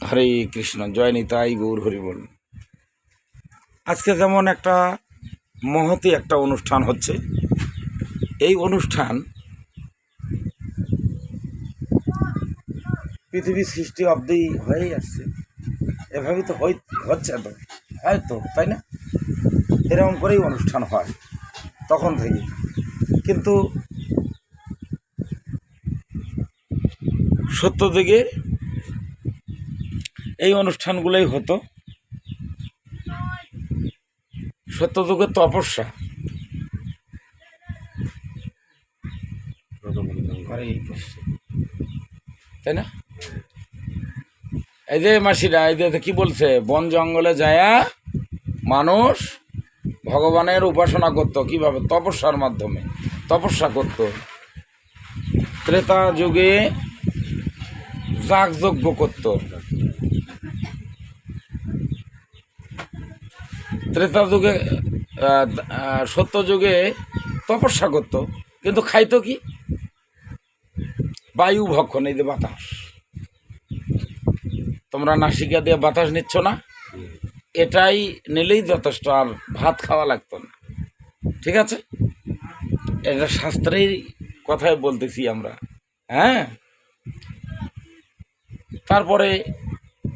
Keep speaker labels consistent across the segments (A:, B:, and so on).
A: হরে কৃষ্ণ, জয় নিতাই গৌর হরি বল। আজকে যেমন একটা মহতী একটা অনুষ্ঠান হচ্ছে, এই অনুষ্ঠান পৃথিবী সৃষ্টি অবধি হয়েই আসছে, এভাবে তো হচ্ছে, তো হয়তো তাই না? এরকম করেই অনুষ্ঠান হয় তখন থেকে। কিন্তু সত্য দিকে এই অনুষ্ঠানগুলোই হতো, সত্য যুগের তপস্যা। তাই না? এই যে মাসিরা, এই যে কি বলছে, বন জঙ্গলে যায়া মানুষ ভগবানের উপাসনা করত। কিভাবে? তপস্যার মাধ্যমে তপস্যা করত। ত্রেতা যুগে যাগযজ্ঞ করত, ত্রেতা যুগে সত্য যুগে তপস্যা করত, কিন্তু খাইতো কি? বায়ু ভক্ষণ। এই যে বাতাস, তোমরা নাসিকা দিয়ে বাতাস নিচ্ছ না, এটাই নিলেই যথেষ্ট, আর ভাত খাওয়া লাগতো না। ঠিক আছে, এটা শাস্ত্রের কথাই বলতেছি আমরা। হ্যাঁ, তারপরে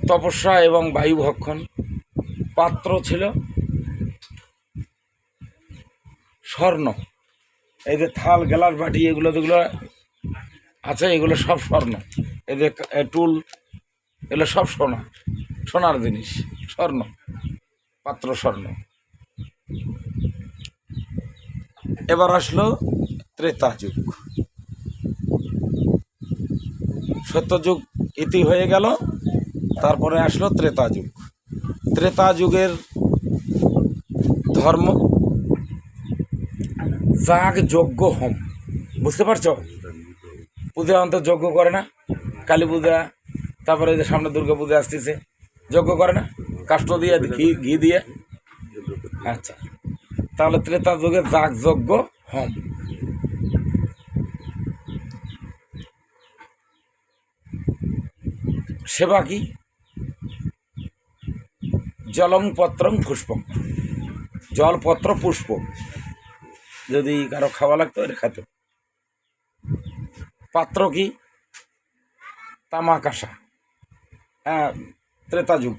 A: তপস্যা এবং বায়ু ভক্ষণ। পাত্র ছিল স্বর্ণ। এই যে থাল, গ্লাস, বাটি, এগুলো যেগুলো আছে, এগুলো সব স্বর্ণ। এই যে টুল, এগুলো সব সোনার জিনিস, স্বর্ণ, পাত্র স্বর্ণ। এবার আসলো ত্রেতা যুগ। সত্যযুগ ইতি হয়ে গেল, তারপরে আসলো ত্রেতা যুগ। ত্রেতা যুগের ধর্ম যাগ যজ্ঞ হোম। বুঝতে পারছো? পূজা অন্তর যজ্ঞ করে না? কালী পূজা, তারপরে যে সামনে দুর্গা পূজা আসতেছে, যজ্ঞ করে না? কাষ্ঠ দিয়ে, ঘি দিয়ে। আচ্ছা, তাহলে ত্রেতা যুগে যাগ যজ্ঞ হোম। সেবা কি? জলং পত্রং পুষ্পং। জল, পত্র, পুষ্প। যদি কারো খাওয়া লাগতো, এটা খেত। পাত্র কি? তামা কাঁসা। হ্যাঁ, ত্রেতা যুগ।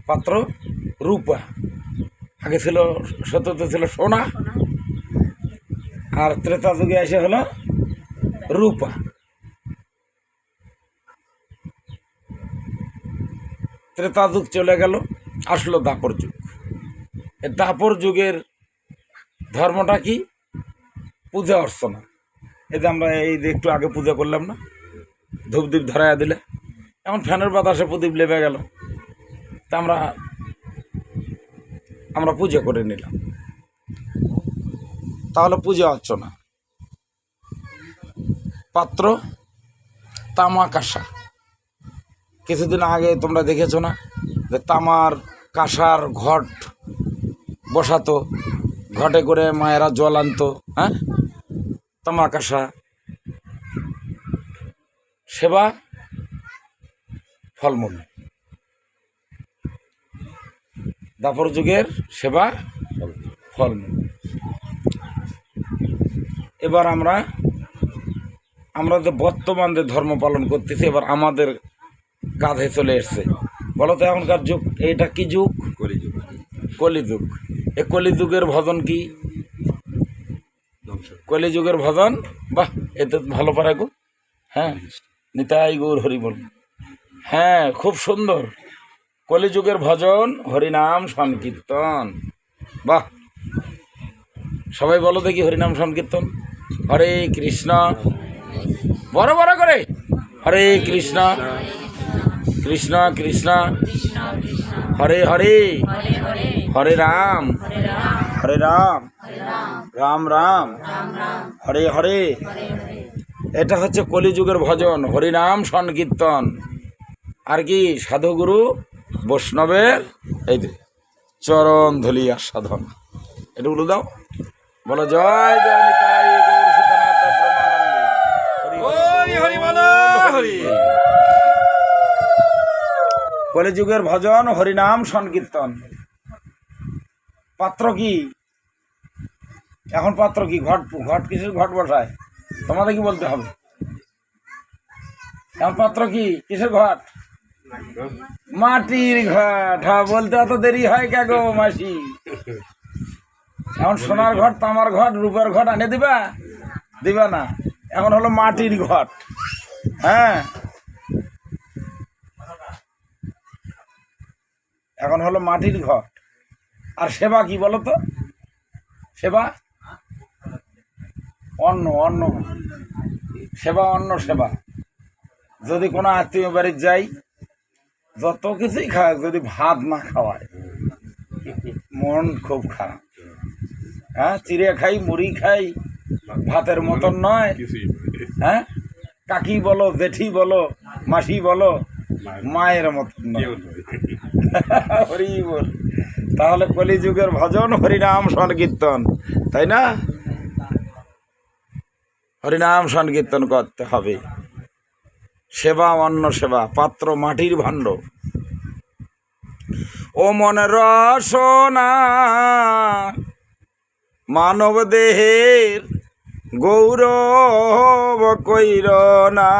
A: পাত্র রূপা। আগে ছিল, সত্যতে ছিল সোনা, আর ত্রেতা যুগে এসে হলো রূপা। ত্রেতা যুগ চলে গেল, আসলো দাপর যুগ। এই দাপর যুগের ধর্মটা কি? পূজা অর্চনা। এই যে আমরা এই যে একটু আগে পূজা করলাম না, ধূপদীপ ধরাইয়া দিলে, এখন ফ্যানের বাতাসে প্রদীপ লেবে গেল, তা আমরা পূজা করে নিলাম। তাহলে পূজা অর্চনা। পাত্র তামা কাঁসা। কিছুদিন আগে তোমরা দেখেছো না, যে তামার কাঁসার ঘট বসাতো, ঘটে করে মায়েরা জল আনতো। হ্যাঁ, তামা কাঁসা। সেবা ফলমূল। দাপর যুগের সেবা ফলমূল। এবার আমরা যে বর্তমান যে ধর্ম পালন করতেছি, এবার আমাদের কাঁধে চলে এসছে। বলো তো এখনকার যুগ, এটা কি যুগ? কলিযুগ। কলিযুগ। এ কলিযুগের ভজন কি? কলিযুগের ভজন। বাহ, এতে ভালো পারে গো। হ্যাঁ, নিতাই গৌর হরি বল। হ্যাঁ, খুব সুন্দর। কলিযুগের ভজন, হরিনাম সংকীর্তন। বাহ, সবাই বলো দেখি হরিনাম সংকীর্তন। হরে কৃষ্ণ, বড় বড় করে। হরে কৃষ্ণ, কৃষ্ণ কৃষ্ণ হরে হরে, হরে রাম, হরে রাম, রাম রাম, হরে হরে। এটা হচ্ছে কলিযুগের ভজন, হরিনাম সংকীর্তন। আর কি? সাধুগুরু বৈষ্ণবের এই যে চরণ ধলিয়া সাধন। এটা বলে দাও, বলো জয় জয় নিতাই গৌর সীতানাথ প্রেমানন্দে। হরি হরি বলো, কলিযুগের ভজন হরিনাম সংকীর্তন। পাত্র কি এখন? পাত্র কি? ঘট। ঘট কিসের ঘট বসায়? তোমাদের কি বলতে হবে? এখন পাত্র কি কিসের ঘট? মাটির ঘট। হ্যাঁ, বলতে অত দেরি হয় কে গো মাসি? এখন সোনার ঘট, তামার ঘট, রূপার ঘট আনে দিবা? দিবা না। এখন হলো মাটির ঘট। হ্যাঁ, এখন হলো মাটির ঘট। আর সেবা কি বলো তো? সেবা অন্ন। অন্ন সেবা, অন্ন সেবা। যদি কোনো আত্মীয় বাড়ির যাই, যত কিছুই খায়, যদি ভাত না খাওয়ায় মন খুব খারাপ। হ্যাঁ, চিড়ে খাই, মুড়ি খাই, ভাতের মতন নয়। হ্যাঁ, কাকি বলো, জেঠি বলো, মাসি বলো, মায়ের মতন নয়। হরি বল। তাহলে কলিযুগের ভজন হরিনাম সংকীর্তন, তাই না? হরিনাম সংকীর্তন করতে হবে। সেবা অন্ন সেবা, পাত্র মাটির ভাণ্ড। ও মন রসনা মানব দেহের গৌরব কইর না।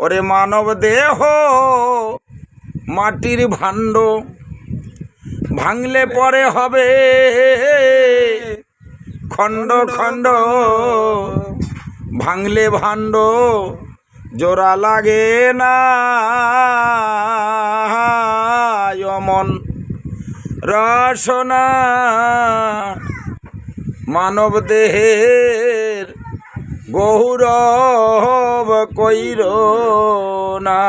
A: ওরে মানব দেহ মাটির ভাণ্ড, ভাঙলে পরে হবে খণ্ড খণ্ড। ভাঙলে ভাণ্ড জোড়া লাগে না। মন রসনা মানব দেহের গৌরব কইর না।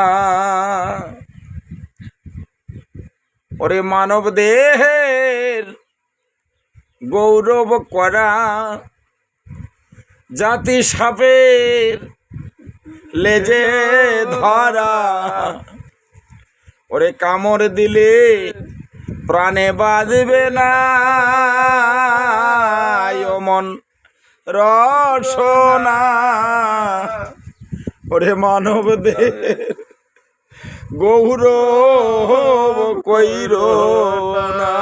A: ওরে মানব দেহের গৌরব করা জাতি সাপের লেজে ধরা। ওরে কামড় দিলে প্রাণে বাজবে না। মন রসনা ওরে মানব দেহের গৌরব কইর না।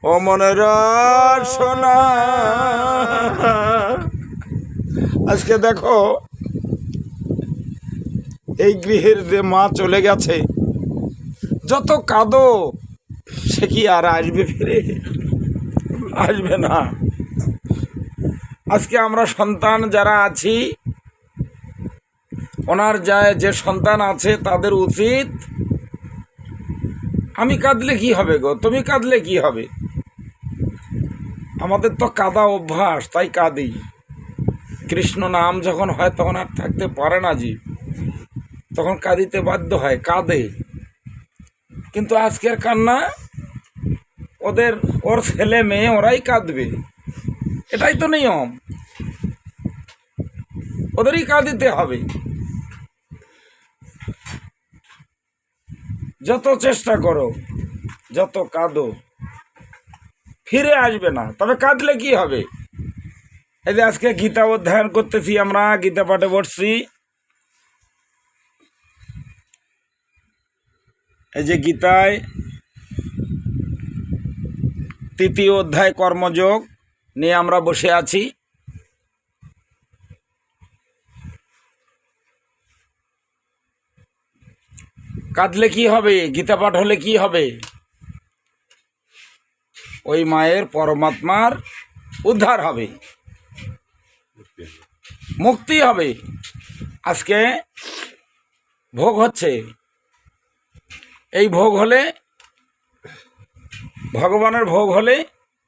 A: ও মন রসনা। আজকে দেখো, এই গৃহের যে মা চলে গেছে, যত কাঁদো সে কি আর আসবে ফিরে? আসবে না। আজকে আমরা সন্তান যারা আছি, ওনার যে সন্তান আছে তাদের উচিত, আমি কাঁদলে কি হবে গো, তুমি কাঁদলে কি হবে? আমাদের তো কাঁদা অভ্যাস, তাই কাঁদি। কৃষ্ণ নাম যখন হয় তখন আর থাকতে পারে না জীব, তখন কাঁদিতে বাধ্য হয়, কাঁদে। কিন্তু আজকের কান্না ওর ছেলে মেয়ে ওরাই কাঁদবে, এটাই তো নিয়ম, ওদেরই কাঁদিতে হবে। যত চেষ্টা করো, যত কাঁদো, ফিরে আসবে না। তবে কাঁদলে কি হবে? এই যে আজকে গীতা অধ্যয়ন করতেছি, আমরা গীতা পাঠে বসছি। এই যে গীতায় 3য় অধ্যায় কর্মযোগ নিয়ে আমরা বসে আছি। কাঁদলে কি হবে? গীতা পাঠ হলে কি হবে? ওই মায়ের পরমাত্মার উদ্ধার হবে, মুক্তি হবে। আজকে ভোগ হচ্ছে, এই ভোগ হলে, ভগবানের ভোগ হলে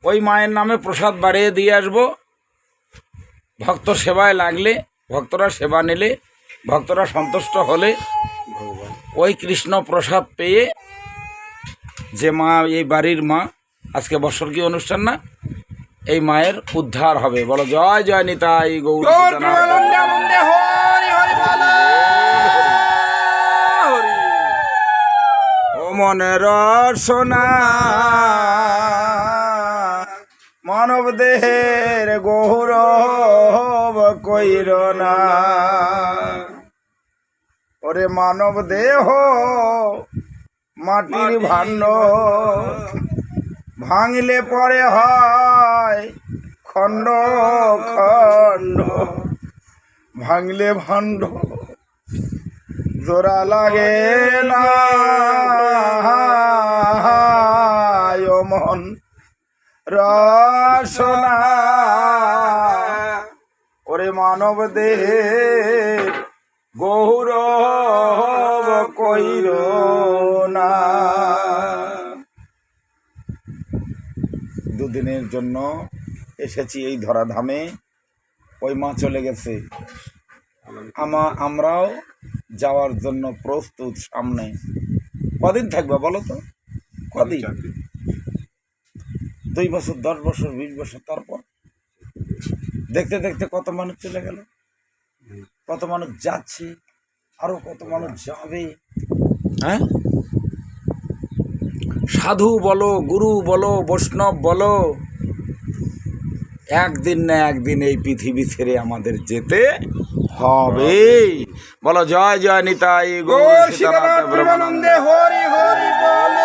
A: ওই মায়ের নামে প্রসাদ বাড়িয়ে দিয়ে আসবো। ভক্ত সেবায় লাগলে, ভক্তরা সেবা নিলে, ভক্তরা সন্তুষ্ট হলে ওই কৃষ্ণ প্রসাদ পেয়ে যে মা, এই বাড়ির মা, আজকে বর্ষর্গী অনুষ্ঠান না, এই মায়ের উদ্ধার হবে। বলো জয় জয় নিতাই গৌর। ও মনের রসনা মানব দেহের গৌরব কইর না। ওরে মানব দেহ মাটির ভাণ্ড, ভাঙলে পরে হয় খণ্ড খণ্ড, ভাঙলে ভাণ্ড জোড়া লাগে না। ও মন রসনা, ওরে মানব দেহে গৌরব কইর না। দুদিনের জন্য এসেছি এই ধরাধামে, ওই মা চলে গেছে, আমরাও যাওয়ার জন্য প্রস্তুত। সামনে কদিন থাকবে বলো তো? কদিন? 2 বছর, 10 বছর, 20 বছর, তারপর দেখতে দেখতে কত মানুষ চলে গেল, কত মানুষ যাচ্ছে, আরো কত মানুষ যাবে। হ্যাঁ, সাধু বলো, গুরু বলো, বৈষ্ণব বলো, একদিন না একদিন এই পৃথিবী ছেড়ে আমাদের যেতে হবে। বলো জয় জয় নিতাই গৌর সীতানাথ ব্রহ্মানন্দে হরি হরি বল।